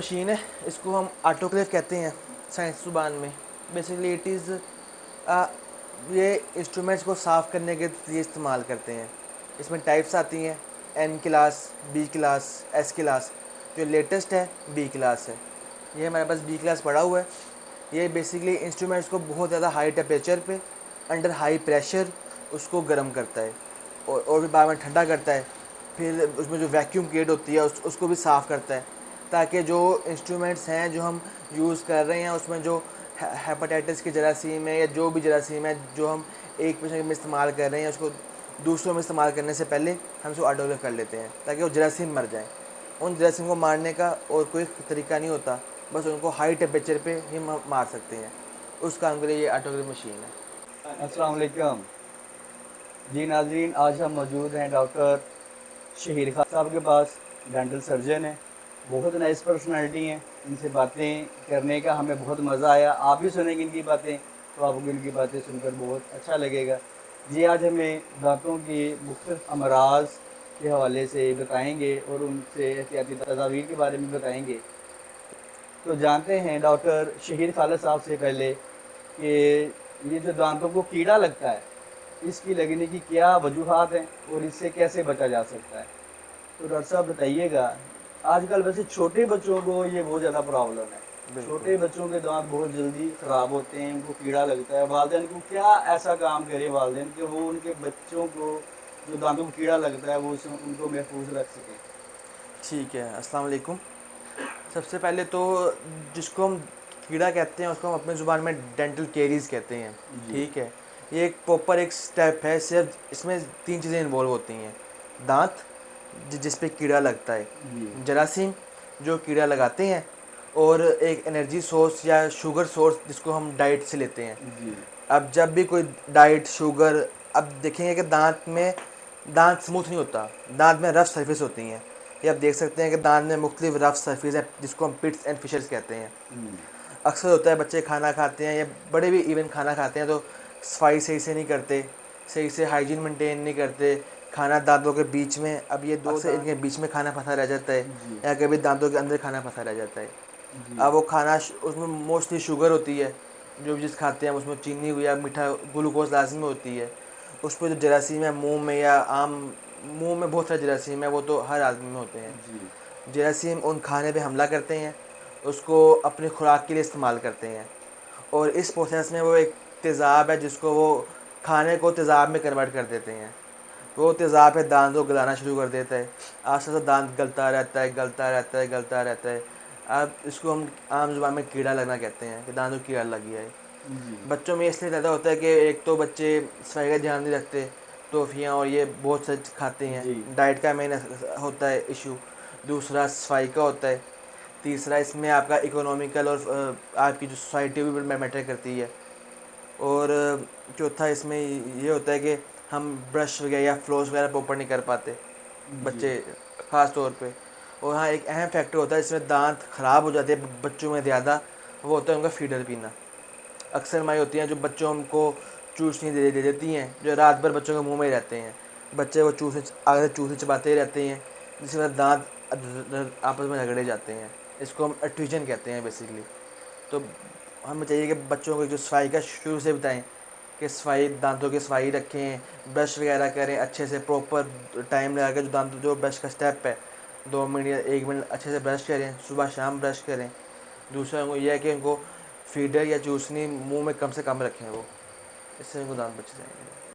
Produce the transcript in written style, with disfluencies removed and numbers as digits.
Machine है, इसको हम ऑटोक्लेव कहते हैं साइंस ज़ुबान में। बेसिकली इट इज़ ये इंस्ट्रूमेंट्स को साफ़ करने के लिए इस्तेमाल करते हैं। इसमें टाइप्स आती हैं, N class, B class, S class. जो लेटेस्ट है बी क्लास है। ये हमारे पास बी क्लास पड़ा हुआ है। ये बेसिकली इंस्ट्रूमेंट्स को बहुत ज़्यादा हाई टेम्परेचर पे अंडर हाई प्रेशर उसको गर्म करता है और भी बाद में ठंडा करता है। फिर उसमें जो वैक्यूम क्रिएट होती है उसको भी साफ़ करता है, ताकि जो इंस्ट्रूमेंट्स हैं जो हम यूज़ कर रहे हैं उसमें जो हेपेटाइटिस की जरासीम है या जो भी जरासीम है जो हम एक पेशेंट में इस्तेमाल कर रहे हैं उसको दूसरों में इस्तेमाल करने से पहले हम उसको ऑटोक्लेव कर लेते हैं ताकि वो जरासीम मर जाएँ। उन जरासीम को मारने का और कोई तरीका नहीं होता, बस उनको हाई टेम्परेचर पे ही मार सकते हैं। उस काम के लिए ये ऑटोक्लेव मशीन है। अस्सलाम वालेकुम जी नाजरीन, आज हम मौजूद हैं डॉक्टर शहीर खान साहब के पास। डेंटल सर्जन हैं, बहुत नाइस पर्सनालिटी हैं। इनसे बातें करने का हमें बहुत मज़ा आया। आप भी सुनेंगे इनकी बातें तो आपको इनकी बातें सुनकर बहुत अच्छा लगेगा। जी आज हमें दांतों की मुख्तलिफ अमराज के हवाले से बताएंगे और उनसे एहतियाती तदाबीर के बारे में बताएंगे। तो जानते हैं डॉक्टर शहीर खालिद साहब से पहले कि ये जो दांतों को कीड़ा लगता है, इसकी लगने की क्या वजूहात हैं और इससे कैसे बचा जा सकता है। तो डॉक्टर साहब बताइएगा, आजकल वैसे छोटे बच्चों को ये बहुत ज़्यादा प्रॉब्लम है। बिल्कुल। छोटे बच्चों के दांत बहुत जल्दी ख़राब होते हैं, उनको कीड़ा लगता है। वालिदैन को क्या ऐसा काम करे वालिदैन कि वो उनके बच्चों को जो दांतों को कीड़ा लगता है वो उनको महफूज रख सकें। ठीक है, अस्सलाम वालेकुम। सबसे पहले तो जिसको हम कीड़ा कहते हैं उसको हम अपनी ज़ुबान में डेंटल केरीज़ कहते हैं। जी ठीक है, ये एक प्रॉपर एक स्टेप है। सिर्फ इसमें तीन चीज़ें इन्वॉल्व होती हैं। दांत जिस पे कीड़ा लगता है, जी जरासीम जो कीड़ा लगाते हैं, और एक एनर्जी सोर्स या शुगर सोर्स जिसको हम डाइट से लेते हैं। जी अब जब भी कोई डाइट शुगर, अब देखेंगे कि दांत स्मूथ नहीं होता, दांत में रफ सरफेस होती हैं। ये आप देख सकते हैं कि दांत में मुख्तलिफ रफ सरफेस है जिसको हम पिट्स एंड फिशर्स कहते हैं। हम्म, अक्सर होता है बच्चे खाना खाते हैं या बड़े भी इवन खाना खाते हैं तो सफाई सही से नहीं करते, सही से हाइजीन मेंटेन नहीं करते। खाना दांतों के बीच में, अब ये दो अक्सर इनके बीच में खाना फंसा रह जाता है जी या कभी दांतों के अंदर खाना फंसा रह जाता है। जी अब वो खाना उसमें मोस्टली शुगर होती है, जो भी चीज़ खाते हैं उसमें चीनी हुई या मीठा ग्लूकोज लाजमी होती है। उस पर जो जरासीम है मुंह में या आम मुंह में बहुत सारे जरासीम है, वो तो हर आदमी में होते हैं। जी जरासीम उन खाने पे हमला करते हैं, उसको अपनी खुराक के लिए इस्तेमाल करते हैं, और इस प्रोसेस में वो एक तेज़ाब है जिसको वो खाने को तेज़ाब में कन्वर्ट कर देते हैं। वो तेज़ाब है दांत को गलाना शुरू कर देता है। आस्ते आस्ते दांत गलता रहता है, गलता रहता है, गलता रहता है। अब इसको हम आम ज़ुबान में कीड़ा लगना कहते हैं कि दांतों को कीड़ा लग गया है। जी बच्चों में इसलिए ज़्यादा होता है कि एक तो बच्चे सफाई का ध्यान नहीं रखते, टॉफ़ियाँ और ये बहुत सच खाते हैं, जी डाइट का मेन होता है इशू। दूसरा सफाई का होता है। तीसरा इसमें आपका इकोनॉमिकल और आपकी जो सोसाइटी भी मैटर करती है। और चौथा इसमें ये होता है कि हम ब्रश वगैरह या फ्लॉस वगैरह प्रॉपर नहीं कर पाते जी बच्चे, ख़ास तौर पे। और हाँ, एक अहम फैक्टर होता है इसमें दांत ख़राब हो जाते हैं बच्चों में ज़्यादा, वो होता है उनका फीडर पीना। अक्सर माई होती हैं जो बच्चों को चूसनी दे देती हैं, जो रात भर बच्चों के मुंह में ही रहते हैं। बच्चे वो चूसे आगे से चूसे चबाते ही रहते हैं, जिसके बाद दांत आपस में झगड़े जाते हैं। इसको हम अट्यूजन कहते हैं बेसिकली। तो हमें चाहिए कि बच्चों को जो सफाई का शुरू से बताएं कि सफाई, दांतों की सफाई रखें, ब्रश वगैरह करें अच्छे से, प्रॉपर टाइम लगा के जो दांतों जो ब्रश का स्टेप है 2 मिनट या 1 मिनट अच्छे से ब्रश करें, सुबह शाम ब्रश करें। दूसरा उनको यह है कि उनको फीडर या चूसनी मुंह में कम से कम रखें, वो इससे उनको दांत बच जाएंगे।